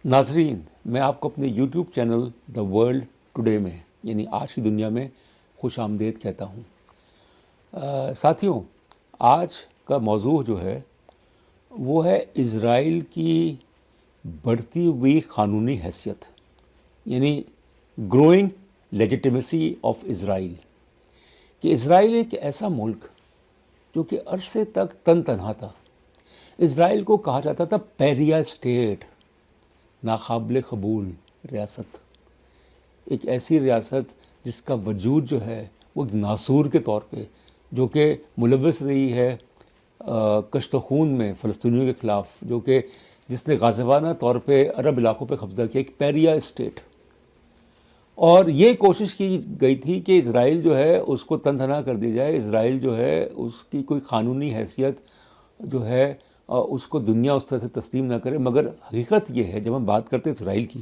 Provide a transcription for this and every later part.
ناظرین، میں آپ کو اپنے YouTube channel the world today میں یعنی آج کی دنیا میں خوش آمدید کہتا ہوں۔ ساتھیوں، آج کا موضوع جو ہے وہ ہے اسرائیل کی بڑھتی ہوئی قانونی حیثیت، یعنی گروئنگ لیجیٹیمیسی آف اسرائیل، کہ اسرائیل ایک ایسا ملک جو کہ عرصے تک تن تنہا تھا۔ اسرائیل کو کہا جاتا تھا پیریا اسٹیٹ، ناقابل قبول ریاست، ایک ایسی ریاست جس کا وجود جو ہے وہ ایک ناسور کے طور پہ، جو کہ ملوث رہی ہے کشت خون میں فلسطینیوں کے خلاف، جو کہ جس نے غازوانہ طور پہ عرب علاقوں پہ قبضہ کیا، ایک پیریا اسٹیٹ۔ اور یہ کوشش کی گئی تھی کہ اسرائیل جو ہے اس کو تن تنہا کر دی جائے، اسرائیل جو ہے اس کی کوئی قانونی حیثیت جو ہے اس کو دنیا اس طرح سے تسلیم نہ کرے۔ مگر حقیقت یہ ہے، جب ہم بات کرتے ہیں اسرائیل کی،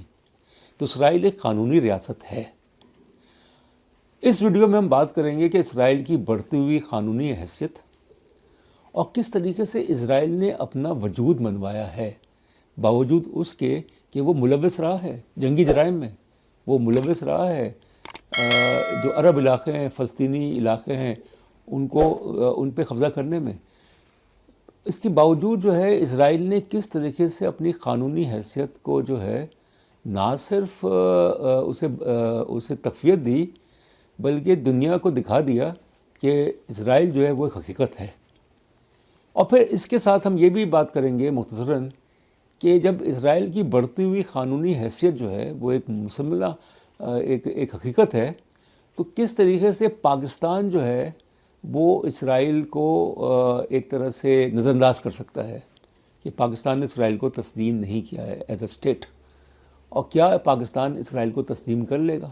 تو اسرائیل ایک قانونی ریاست ہے۔ اس ویڈیو میں ہم بات کریں گے کہ اسرائیل کی بڑھتی ہوئی قانونی حیثیت اور کس طریقے سے اسرائیل نے اپنا وجود منوایا ہے، باوجود اس کے کہ وہ ملوث رہا ہے جنگی جرائم میں، وہ ملوث رہا ہے جو عرب علاقے ہیں، فلسطینی علاقے ہیں، ان پہ قبضہ کرنے میں۔ اس کے باوجود جو ہے اسرائیل نے کس طریقے سے اپنی قانونی حیثیت کو جو ہے نہ صرف اسے تقویت دی، بلکہ دنیا کو دکھا دیا کہ اسرائیل جو ہے وہ ایک حقیقت ہے۔ اور پھر اس کے ساتھ ہم یہ بھی بات کریں گے مختصراً کہ جب اسرائیل کی بڑھتی ہوئی قانونی حیثیت جو ہے وہ ایک مسلمہ ایک حقیقت ہے، تو کس طریقے سے پاکستان جو ہے وہ اسرائیل کو ایک طرح سے نظر انداز کر سکتا ہے کہ پاکستان نے اسرائیل کو تسلیم نہیں کیا ہے ایز اے اسٹیٹ، اور کیا پاکستان اسرائیل کو تسلیم کر لے گا۔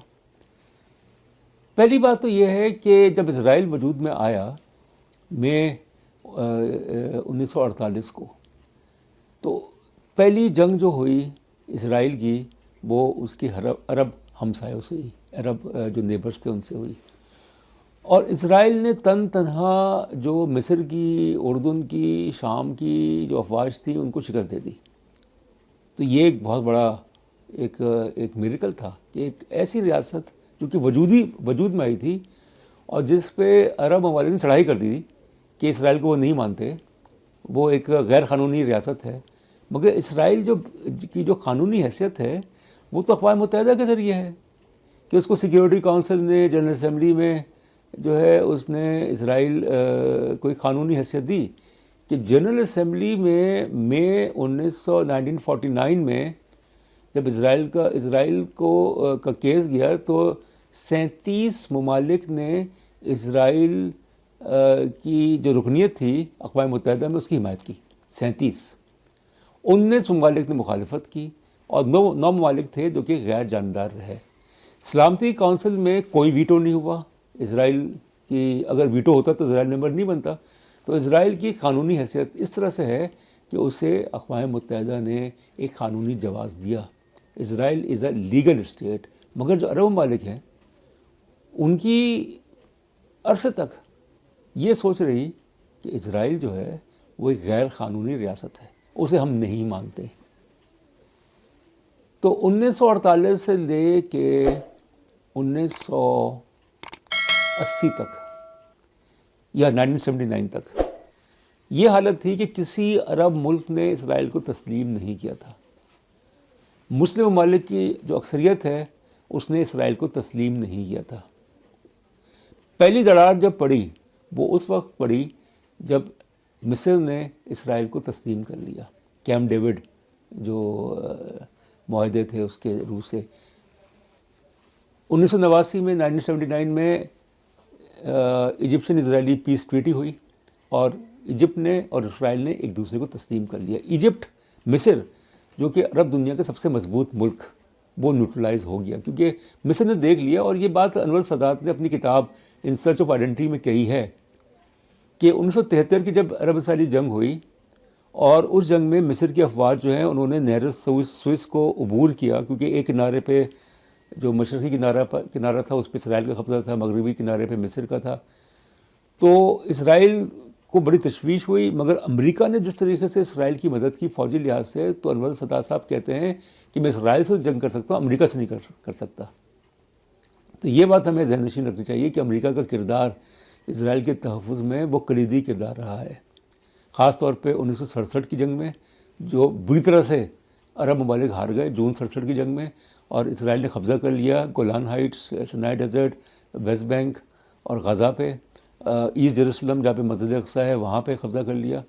پہلی بات تو یہ ہے کہ جب اسرائیل وجود میں آیا مئی 1948 کو، تو پہلی جنگ جو ہوئی اسرائیل کی وہ اس کے عرب ہمسایوں سے ہوئی، عرب جو نیبرز تھے ان سے ہوئی، اور اسرائیل نے تن تنہا جو مصر کی، اردن کی، شام کی جو افواج تھی ان کو شکست دے دی۔ تو یہ ایک بہت بڑا ایک میریکل تھا کہ ایک ایسی ریاست جو کہ وجود میں آئی تھی اور جس پہ عرب ممالک نے چڑھائی کر دی کہ اسرائیل کو وہ نہیں مانتے، وہ ایک غیر قانونی ریاست ہے۔ مگر اسرائیل کی جو قانونی حیثیت ہے وہ تو اقوام متحدہ کے ذریعے ہے کہ اس کو سیکیورٹی کونسل نے، جنرل اسمبلی میں جو ہے اس نے اسرائیل کوئی قانونی حیثیت دی کہ جنرل اسمبلی میں مئی 1949 میں جب اسرائیل کا کیس گیا تو 37 ممالک نے اسرائیل کی جو رکنیت تھی اقوام متحدہ میں اس کی حمایت کی۔ 19 ممالک نے مخالفت کی اور 9 ممالک تھے جو کہ غیر جانبدار رہے۔ سلامتی کونسل میں کوئی ویٹو نہیں ہوا اسرائیل کی، اگر ویٹو ہوتا تو اسرائیل ممبر نہیں بنتا۔ تو اسرائیل کی قانونی حیثیت اس طرح سے ہے کہ اسے اقوام متحدہ نے ایک قانونی جواز دیا۔ اسرائیل از اے لیگل اسٹیٹ۔ مگر جو عرب ممالک ہیں ان کی عرصے تک یہ سوچ رہی کہ اسرائیل جو ہے وہ ایک غیر قانونی ریاست ہے، اسے ہم نہیں مانتے۔ تو 1948 سے لے کے 1980 تک یا 1979 تک یہ حالت تھی کہ کسی عرب ملک نے اسرائیل کو تسلیم نہیں کیا تھا۔ مسلم ممالک کی جو اکثریت ہے اس نے اسرائیل کو تسلیم نہیں کیا تھا۔ پہلی دراڑ جب پڑی وہ اس وقت پڑی جب مصر نے اسرائیل کو تسلیم کر لیا، کیمپ ڈیوڈ جو معاہدے تھے اس کے روح سے۔ 1989 میں 1979 میں ایجپشن اسرائیلی پیس ٹریٹی ہوئی اور ایجپٹ نے اور اسرائیل نے ایک دوسرے کو تسلیم کر لیا۔ ایجپٹ، مصر جو کہ عرب دنیا کے سب سے مضبوط ملک، وہ نیوٹرلائز ہو گیا، کیونکہ مصر نے دیکھ لیا، اور یہ بات انور سادات نے اپنی کتاب ان سرچ آف آئیڈینٹی میں کہی ہے کہ 1973 کی جب عرب اسرائیلی جنگ ہوئی اور اس جنگ میں مصر کی افواج جو ہیں انہوں نے نہر سوئس کو عبور کیا، کیونکہ ایک کنارے پہ جو مشرقی کنارہ تھا اس پہ اسرائیل کا قبضہ تھا، مغربی کنارے پہ مصر کا تھا۔ تو اسرائیل کو بڑی تشویش ہوئی، مگر امریکہ نے جس طریقے سے اسرائیل کی مدد کی فوجی لحاظ سے، تو انور سادات صاحب کہتے ہیں کہ میں اسرائیل سے جنگ کر سکتا ہوں، امریکہ سے نہیں کر سکتا۔ تو یہ بات ہمیں ذہن نشین رکھنی چاہیے کہ امریکہ کا کردار اسرائیل کے تحفظ میں وہ کلیدی کردار رہا ہے، خاص طور پہ 1967 کی جنگ میں جو بری طرح سے عرب ممالک ہار گئے، جون 67 کی جنگ میں، اور اسرائیل نے قبضہ کر لیا Golan heights, Sinai desert, West Bank اور غزہ پہ، ایسٹ جیروسلم جہاں پہ مسجد اقصی ہے وہاں پہ قبضہ کر لیا۔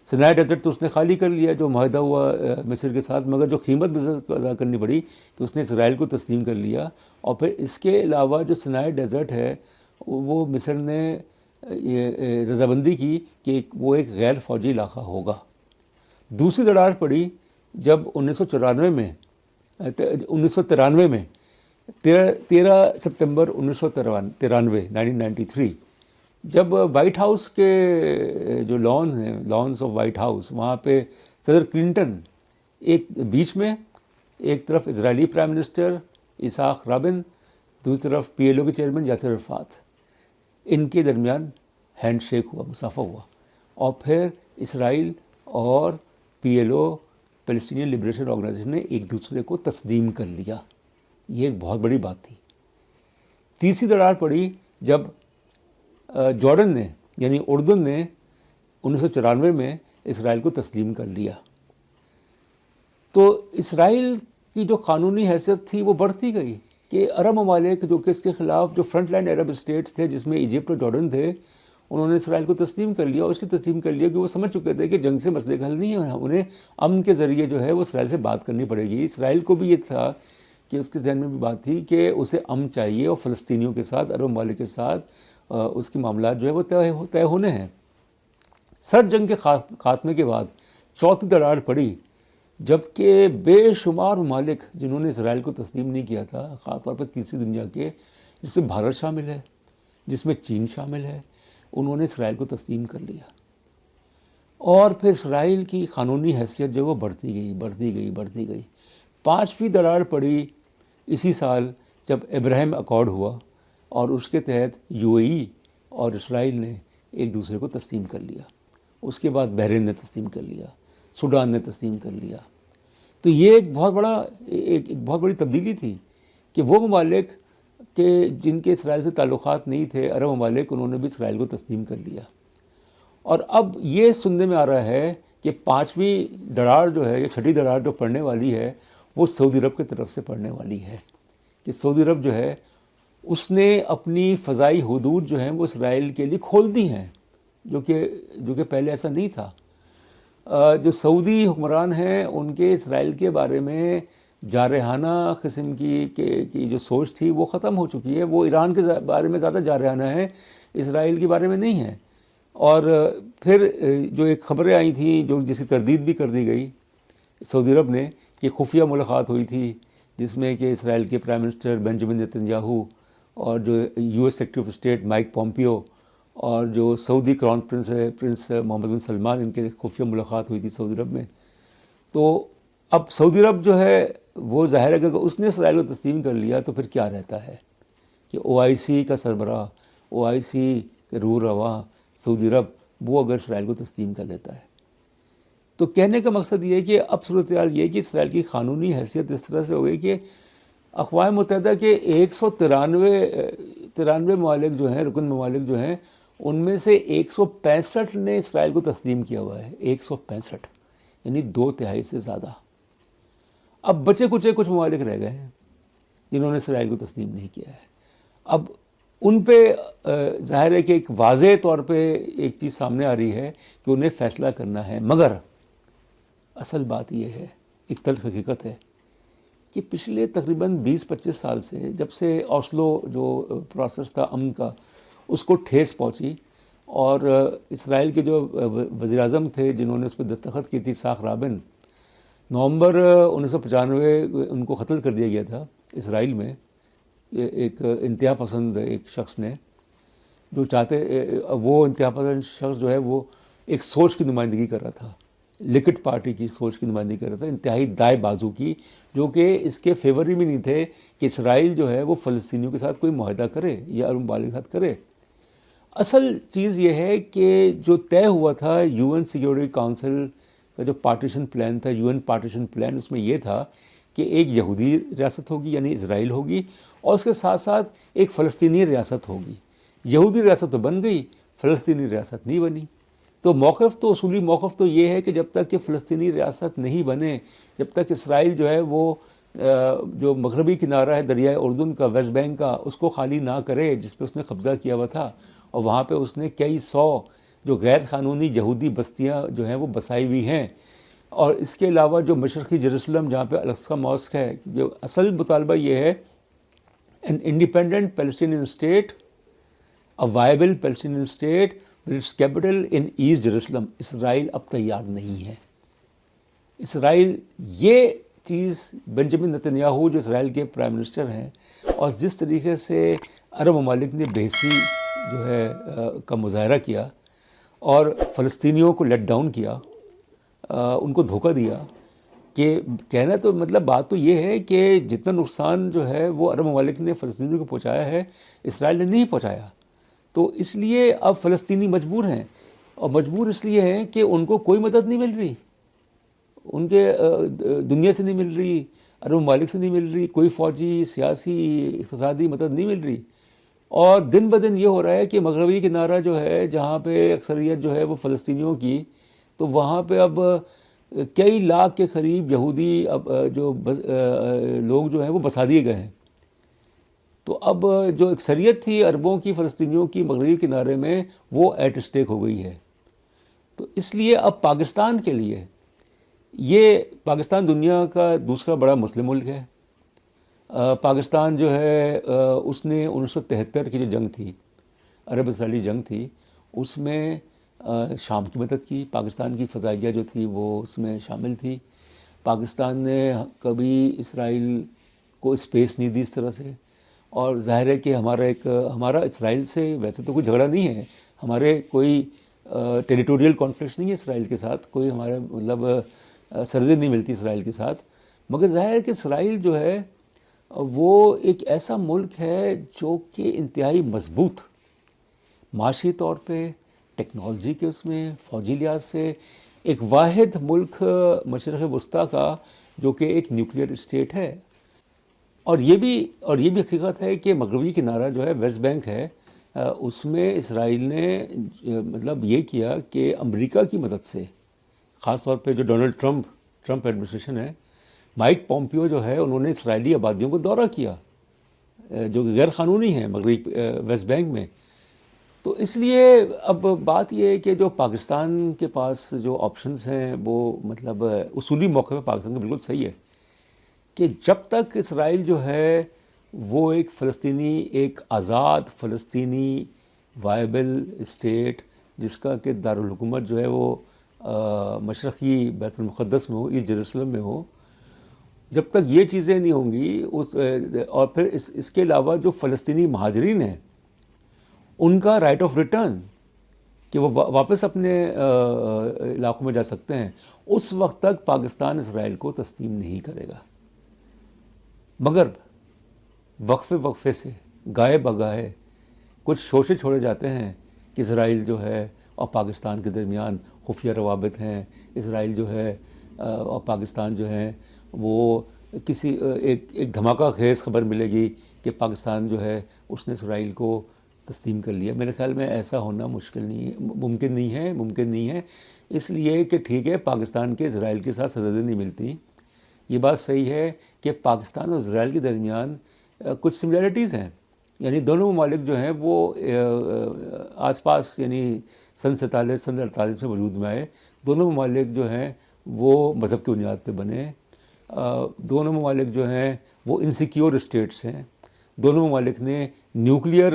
سینائی ڈیزرٹ تو اس نے خالی کر لیا جو معاہدہ ہوا مصر کے ساتھ، مگر جو قیمت مصر کو ادا کرنی پڑی کہ اس نے اسرائیل کو تسلیم کر لیا، اور پھر اس کے علاوہ جو سینائی ڈیزرٹ ہے وہ مصر نے یہ رضامندی کی کہ وہ ایک غیر فوجی علاقہ ہوگا۔ دوسری دراڑ پڑی جب 1993 میں 13 سپتمبر 1993 جب وائٹ ہاؤس کے جو لان ہیں، لانس آف وائٹ ہاؤس، وہاں پہ صدر کلنٹن ایک بیچ میں، ایک طرف اسرائیلی پرائم منسٹر اسحاق رابن، دوسری طرف PLO کے چیئرمین یاسر عرفات، ان کے درمیان ہینڈ شیک ہوا، مصافحہ ہوا، اور پھر اسرائیل اور PLO پیلسٹینین لبریشن آرگنائزیشن نے ایک دوسرے کو تسلیم کر لیا۔ یہ ایک بہت بڑی بات تھی۔ تیسری دراڑ پڑی جب جارڈن نے یعنی اردن نے 1994 میں اسرائیل کو تسلیم کر لیا۔ تو اسرائیل کی جو قانونی حیثیت تھی وہ بڑھتی گئی کہ عرب ممالک جو کہ اس کے خلاف جو فرنٹ لائن عرب اسٹیٹس تھے جس میں ایجپٹ اور جارڈن تھے، انہوں نے اسرائیل کو تسلیم کر لیا، اور اس لیے تسلیم کر لیا کہ وہ سمجھ چکے تھے کہ جنگ سے مسئلے کا حل نہیں ہے، انہیں امن کے ذریعے جو ہے وہ اسرائیل سے بات کرنی پڑے گی۔ اسرائیل کو بھی یہ تھا کہ اس کے ذہن میں بھی بات تھی کہ اسے امن چاہیے، اور فلسطینیوں کے ساتھ، عرب ممالک کے ساتھ اس کے معاملات جو ہے وہ طے ہونے ہیں۔ سرد جنگ کے خاتمے کے بعد چوتھی دراڑ پڑی جبکہ بے شمار ممالک جنہوں نے اسرائیل کو تسلیم نہیں کیا تھا، خاص طور پر تیسری دنیا کے، جس میں بھارت شامل ہے، جس میں چین شامل ہے، انہوں نے اسرائیل کو تسلیم کر لیا، اور پھر اسرائیل کی قانونی حیثیت جو وہ بڑھتی گئی۔ پانچویں دراڑ پڑی اسی سال جب ابراہیم اکارڈ ہوا، اور اس کے تحت UAE اور اسرائیل نے ایک دوسرے کو تسلیم کر لیا۔ اس کے بعد بحرین نے تسلیم کر لیا، سوڈان نے تسلیم کر لیا۔ تو یہ ایک بہت بڑی تبدیلی تھی کہ وہ ممالک کہ جن کے اسرائیل سے تعلقات نہیں تھے، عرب ممالک، انہوں نے بھی اسرائیل کو تسلیم کر لیا۔ اور اب یہ سننے میں آ رہا ہے کہ پانچویں دراڑ جو ہے یا چھٹی دراڑ جو پڑنے والی ہے وہ سعودی عرب کی طرف سے پڑنے والی ہے، کہ سعودی عرب جو ہے اس نے اپنی فضائی حدود جو ہیں وہ اسرائیل کے لیے کھول دی ہیں، جو کہ پہلے ایسا نہیں تھا۔ جو سعودی حکمران ہیں ان کے اسرائیل کے بارے میں جارحانہ قسم کی جو سوچ تھی وہ ختم ہو چکی ہے، وہ ایران کے بارے میں زیادہ جارحانہ ہے، اسرائیل کے بارے میں نہیں ہے۔ اور پھر جو ایک خبریں آئی تھیں جو جس کی تردید بھی کر دی گئی سعودی عرب نے، کہ خفیہ ملاقات ہوئی تھی جس میں کہ اسرائیل کے پرائم منسٹر بنجامن نیتنیاہو اور جو US secretary of state mic Pompeo اور جو سعودی کراؤن پرنس محمد بن سلمان، ان کے خفیہ ملاقات ہوئی تھی سعودی عرب میں۔ تو اب سعودی عرب جو ہے وہ ظاہر ہے کہ اگر اس نے اسرائیل کو تسلیم کر لیا تو پھر کیا رہتا ہے کہ OIC کا سربراہ، OIC کے روح رواں سعودی عرب، وہ اگر اسرائیل کو تسلیم کر لیتا ہے۔ تو کہنے کا مقصد یہ ہے کہ اب صورتحال یہ ہے کہ اسرائیل کی قانونی حیثیت اس طرح سے ہو گئی کہ اقوام متحدہ کے 193 ممالک جو ہیں، رکن ممالک جو ہیں، ان میں سے 165 نے اسرائیل کو تسلیم کیا ہوا ہے، 165، یعنی 2/3 سے زیادہ۔ اب بچے کچھ ممالک رہ گئے ہیں جنہوں نے اسرائیل کو تسلیم نہیں کیا ہے۔ اب ان پہ ظاہر ہے کہ ایک واضح طور پہ ایک چیز سامنے آ رہی ہے کہ انہیں فیصلہ کرنا ہے، مگر اصل بات یہ ہے، ایک تلخ حقیقت ہے کہ پچھلے تقریباً 20-25 سال سے جب سے اوسلو جو پروسیس تھا امن کا، اس کو ٹھیس پہنچی، اور اسرائیل کے جو وزیر اعظم تھے جنہوں نے اس پہ دستخط کی تھی، اسحاق رابن، نومبر 1995 ان کو قتل کر دیا گیا تھا اسرائیل میں، ایک انتہا پسند ایک شخص نے، جو وہ انتہا پسند شخص جو ہے وہ ایک سوچ کی نمائندگی کر رہا تھا، لکٹ پارٹی کی سوچ کی نمائندگی کر رہا تھا، انتہائی دائیں بازو کی، جو کہ اس کے فیور میں نہیں تھے کہ اسرائیل جو ہے وہ فلسطینیوں کے ساتھ کوئی معاہدہ کرے یا عرب ممالک کے ساتھ کرے۔ اصل چیز یہ ہے کہ جو طے ہوا تھا UN سیکیورٹی کونسل کا جو پارٹیشن پلان تھا، UN پارٹیشن پلان، اس میں یہ تھا کہ ایک یہودی ریاست ہوگی یعنی اسرائیل ہوگی، اور اس کے ساتھ ساتھ ایک فلسطینی ریاست ہوگی۔ یہودی ریاست تو بن گئی، فلسطینی ریاست نہیں بنی۔ تو موقف تو اصولی موقف تو یہ ہے کہ جب تک کہ فلسطینی ریاست نہیں بنے، جب تک اسرائیل جو ہے وہ جو مغربی کنارہ ہے دریائے اردن کا، ویسٹ بینک کا، اس کو خالی نہ کرے جس پہ اس نے قبضہ کیا ہوا تھا، اور وہاں پہ اس نے کئی سو جو غیر قانونی یہودی بستیاں جو ہیں وہ بسائی ہوئی ہیں، اور اس کے علاوہ جو مشرقی جیروسلم جہاں پہ الاقصی ماسک ہے، جو اصل مطالبہ یہ ہے an independent Palestinian state, a viable Palestinian state with its capital in East Jerusalem۔ اسرائیل اب تیار نہیں ہے۔ اسرائیل یہ چیز بنجامن نتنیاہو جو اسرائیل کے پرائم منسٹر ہیں، اور جس طریقے سے عرب ممالک نے بے حسی جو ہے کا مظاہرہ کیا اور فلسطینیوں کو لیٹ ڈاؤن کیا، ان کو دھوکہ دیا، کہ کہنا تو مطلب بات تو یہ ہے کہ جتنا نقصان جو ہے وہ عرب ممالک نے فلسطینیوں کو پہنچایا ہے، اسرائیل نے نہیں پہنچایا۔ تو اس لیے اب فلسطینی مجبور ہیں، اور مجبور اس لیے ہیں کہ ان کو کوئی مدد نہیں مل رہی، ان کے دنیا سے نہیں مل رہی، عرب ممالک سے نہیں مل رہی، کوئی فوجی، سیاسی، اقتصادی مدد نہیں مل رہی۔ اور دن بدن یہ ہو رہا ہے کہ مغربی کنارہ جو ہے جہاں پہ اکثریت جو ہے وہ فلسطینیوں کی، تو وہاں پہ اب کئی لاکھ کے قریب یہودی اب جو لوگ جو ہیں وہ بسا دیے گئے ہیں۔ تو اب جو اکثریت تھی عربوں کی، فلسطینیوں کی مغربی کنارے میں، وہ ایٹ اسٹیک ہو گئی ہے۔ تو اس لیے اب پاکستان کے لیے یہ پاکستان دنیا کا دوسرا بڑا مسلم ملک ہے۔ پاکستان جو ہے اس نے 1973 کی جو جنگ تھی، عرب اسرائیلی جنگ تھی، اس میں شام کی مدد کی، پاکستان کی فضائیہ جو تھی وہ اس میں شامل تھی۔ پاکستان نے کبھی اسرائیل کو اسپیس نہیں دی اس طرح سے، اور ظاہر ہے کہ ہمارا اسرائیل سے ویسے تو کوئی جھگڑا نہیں ہے، ہمارے کوئی ٹیریٹوریل کانفلکٹس نہیں ہے اسرائیل کے ساتھ، کوئی ہمارا مطلب سرحدیں نہیں ملتی اسرائیل کے ساتھ، مگر ظاہر ہے کہ اسرائیل جو ہے وہ ایک ایسا ملک ہے جو کہ انتہائی مضبوط، معاشی طور پہ، ٹیکنالوجی کے، اس میں فوجی لحاظ سے ایک واحد ملک مشرق وسطیٰ کا جو کہ ایک نیوکلیئر اسٹیٹ ہے۔ اور یہ بھی حقیقت ہے کہ مغربی کنارہ جو ہے ویسٹ بینک ہے، اس میں اسرائیل نے مطلب یہ کیا کہ امریکہ کی مدد سے، خاص طور پہ جو ڈونلڈ ٹرمپ ایڈمنسٹریشن ہے، مائک پومپیو جو ہے، انہوں نے اسرائیلی آبادیوں کو دورہ کیا جو غیر قانونی ہیں مغربی ویسٹ بینک میں۔ تو اس لیے اب بات یہ ہے کہ جو پاکستان کے پاس جو آپشنز ہیں وہ مطلب اصولی موقع پہ پاکستان کا بالکل صحیح ہے کہ جب تک اسرائیل جو ہے وہ ایک آزاد فلسطینی وائبل اسٹیٹ جس کا کہ دارالحکومت جو ہے وہ مشرقی بیت المقدس میں ہو، ایسٹ جیروسلم میں ہو، جب تک یہ چیزیں نہیں ہوں گی، اور پھر اس کے علاوہ جو فلسطینی مہاجرین ہیں ان کا رائٹ آف ریٹرن کہ وہ واپس اپنے علاقوں میں جا سکتے ہیں، اس وقت تک پاکستان اسرائیل کو تسلیم نہیں کرے گا۔ مگر وقفے سے، گائے بگائے کچھ شوشے چھوڑے جاتے ہیں کہ اسرائیل جو ہے اور پاکستان کے درمیان خفیہ روابط ہیں، اسرائیل جو ہے اور پاکستان جو ہے وہ کسی ایک دھماکہ خیز خبر ملے گی کہ پاکستان جو ہے اس نے اسرائیل کو تسلیم کر لیا۔ میرے خیال میں ایسا ہونا ممکن نہیں ہے، اس لیے کہ ٹھیک ہے پاکستان کے اسرائیل کے ساتھ سرحدیں نہیں ملتی، یہ بات صحیح ہے کہ پاکستان اور اسرائیل کے درمیان کچھ سملیرٹیز ہیں، یعنی دونوں ممالک جو ہیں وہ آس پاس، یعنی سن 48 میں وجود میں آئے، دونوں ممالک جو ہیں وہ مذہب کی بنیاد پہ بنے، دونوں ممالک جو ہیں وہ انسیکیور اسٹیٹس ہیں، دونوں ممالک نے نیوکلیئر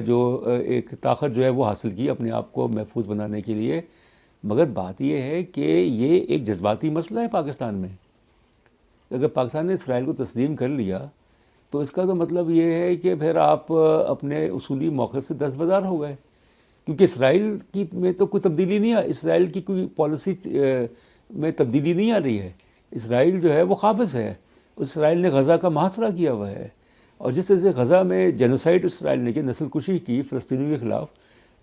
جو ایک طاقت جو ہے وہ حاصل کی اپنے آپ کو محفوظ بنانے کے لیے۔ مگر بات یہ ہے کہ یہ ایک جذباتی مسئلہ ہے پاکستان میں۔ اگر پاکستان نے اسرائیل کو تسلیم کر لیا تو اس کا تو مطلب یہ ہے کہ پھر آپ اپنے اصولی موقف سے دستبردار ہو گئے، کیونکہ اسرائیل کی میں تو کوئی تبدیلی نہیں اسرائیل کی کوئی پالیسی میں تبدیلی نہیں آ رہی ہے۔ اسرائیل جو ہے وہ قابض ہے، اسرائیل نے غزہ کا محاصرہ کیا ہوا ہے، اور جس طرح سے غزہ میں جینوسائیڈ اسرائیل نے کی، نسل کشی کی فلسطینیوں کے خلاف،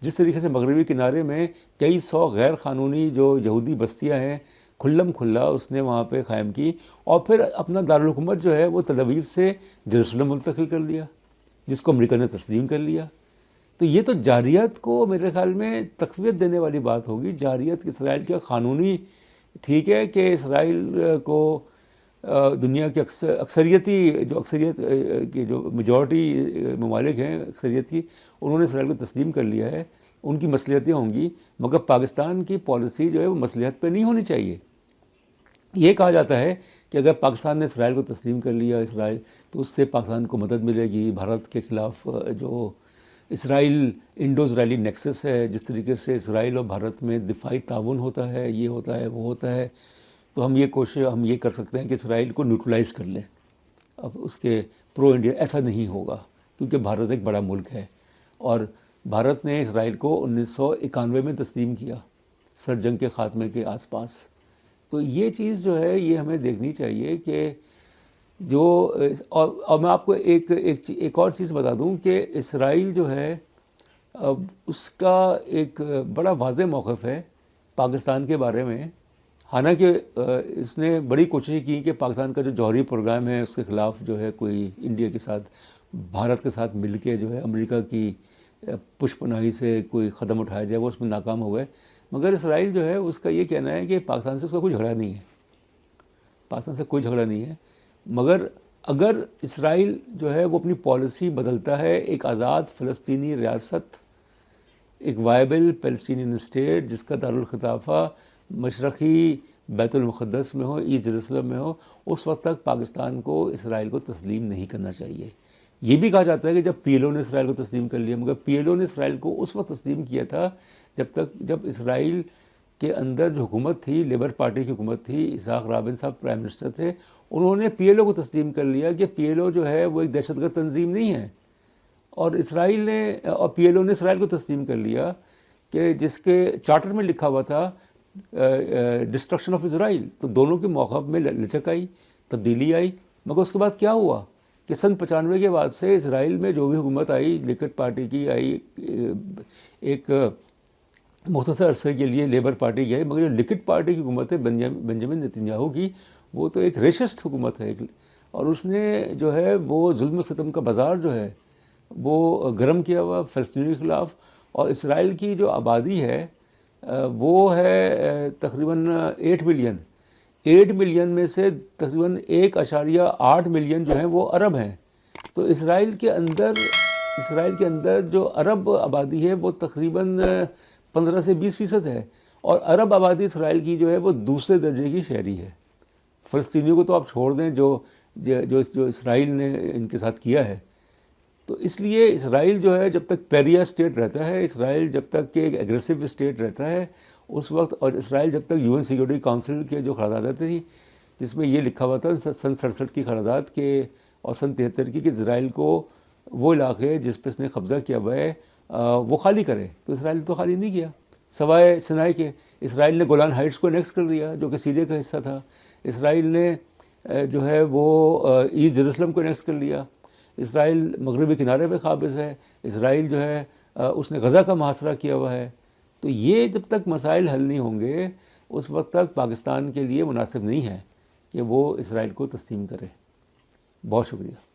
جس طریقے سے مغربی کنارے میں کئی سو غیر قانونی جو یہودی بستیاں ہیں کھلم کھلا اس نے وہاں پہ قائم کی، اور پھر اپنا دارالحکومت جو ہے وہ تل ابیب سے یروشلم منتقل کر لیا، جس کو امریکہ نے تسلیم کر لیا۔ تو یہ تو جارحیت کو میرے خیال میں تقویت دینے والی بات ہوگی۔ جارحیت اسرائیل کا قانونی، ٹھیک ہے کہ اسرائیل کو دنیا کی اکثریت کی جو میجورٹی ممالک ہیں اکثریت کی، انہوں نے اسرائیل کو تسلیم کر لیا ہے، ان کی مصلحتیں ہوں گی، مگر پاکستان کی پالیسی جو ہے وہ مصلحت پہ نہیں ہونی چاہیے۔ یہ کہا جاتا ہے کہ اگر پاکستان نے اسرائیل کو تسلیم کر لیا اسرائیل، تو اس سے پاکستان کو مدد ملے گی بھارت کے خلاف جو اسرائیل انڈو اسرائیلی نیکسس ہے، جس طریقے سے اسرائیل اور بھارت میں دفاعی تعاون ہوتا ہے، یہ ہوتا ہے وہ ہوتا ہے، تو ہم یہ کر سکتے ہیں کہ اسرائیل کو نیوٹرلائز کر لیں۔ اب اس کے پرو انڈیا ایسا نہیں ہوگا، کیونکہ بھارت ایک بڑا ملک ہے، اور بھارت نے اسرائیل کو 1991 میں تسلیم کیا، سر جنگ کے خاتمے کے آس پاس۔ تو یہ چیز جو ہے یہ ہمیں دیکھنی چاہیے کہ جو اور میں آپ کو ایک اور چیز بتا دوں کہ اسرائیل جو ہے اس کا ایک بڑا واضح موقف ہے پاکستان کے بارے میں، حالانکہ اس نے بڑی کوشش کی کہ پاکستان کا جو جوہری پروگرام ہے اس کے خلاف جو ہے کوئی انڈیا کے ساتھ، بھارت کے ساتھ مل کے جو ہے امریکہ کی پش پناہی سے کوئی قدم اٹھایا جائے، وہ اس میں ناکام ہو گئے۔ مگر اسرائیل جو ہے اس کا یہ کہنا ہے کہ پاکستان سے اس کا کوئی جھگڑا نہیں ہے، پاکستان سے کوئی جھگڑا نہیں ہے، مگر اگر اسرائیل جو ہے وہ اپنی پالیسی بدلتا ہے، ایک آزاد فلسطینی ریاست، ایک وائبل پیلسٹینین اسٹیٹ جس کا دارالخلافہ مشرقی بیت المقدس میں ہو، ایسٹ یروشلم میں ہو، اس وقت تک پاکستان کو اسرائیل کو تسلیم نہیں کرنا چاہیے۔ یہ بھی کہا جاتا ہے کہ جب پی ایل او نے اسرائیل کو تسلیم کر لیا، مگر پی ایل او نے اسرائیل کو اس وقت تسلیم کیا تھا جب اسرائیل کے اندر جو حکومت تھی، لیبر پارٹی کی حکومت تھی، اسحاق رابن صاحب پرائم منسٹر تھے، انہوں نے پی ایل او کو تسلیم کر لیا کہ پی ایل او جو ہے وہ ایک دہشت گرد تنظیم نہیں ہے، اور پی ایل او نے اسرائیل کو تسلیم کر لیا کہ جس کے چارٹر میں لکھا ہوا تھا ڈسٹرکشن آف اسرائیل۔ تو دونوں کے موقف میں لچک آئی، تبدیلی آئی، مگر اس کے بعد کیا ہوا کہ سن 95 کے بعد سے اسرائیل میں جو بھی حکومت آئی، لکٹ پارٹی کی آئی، ایک مختصر عرصے کے لیے لیبر پارٹی کی آئی، مگر جو لکٹ پارٹی کی حکومت ہے بنجامن نتنیاہو کی، وہ تو ایک ریشسٹ حکومت ہے، اور اس نے جو ہے وہ ظلم و ستم کا بازار جو ہے وہ گرم کیا ہوا فلسطینیوں کے خلاف۔ اور اسرائیل کی جو آبادی ہے وہ ہے تقریباً 8 ملین میں سے تقریباً 1.8 ملین جو ہیں وہ عرب ہیں۔ تو اسرائیل کے اندر جو عرب آبادی ہے وہ تقریباً 15 سے 20% ہے، اور عرب آبادی اسرائیل کی جو ہے وہ دوسرے درجے کی شہری ہے۔ فلسطینیوں کو تو آپ چھوڑ دیں جو اسرائیل نے ان کے ساتھ کیا ہے۔ تو اس لیے اسرائیل جو ہے جب تک پیریا اسٹیٹ رہتا ہے، اسرائیل جب تک کہ ایک ایگریسو اسٹیٹ رہتا ہے اس وقت، اور اسرائیل جب تک UN سیکورٹی کونسل کے جو قرارداد تھی جس میں یہ لکھا ہوا تھا سن 67 کی قرارداد کے اور سن 73 کی کہ اسرائیل کو وہ علاقے جس پہ اس نے قبضہ کیا ہوا ہے وہ خالی کرے، تو اسرائیل تو خالی نہیں کیا، سوائے سنائی کے اسرائیل نے گولان ہائٹس کو انیکس کر دیا جو کہ سیریا کا حصہ تھا، اسرائیل نے جو ہے وہ ایسٹ یروشلم کو انیکس کر لیا، اسرائیل مغربی کنارے پہ قابض ہے، اسرائیل جو ہے اس نے غزہ کا محاصرہ کیا ہوا ہے۔ تو یہ جب تک مسائل حل نہیں ہوں گے اس وقت تک پاکستان کے لیے مناسب نہیں ہے کہ وہ اسرائیل کو تسلیم کرے۔ بہت شکریہ۔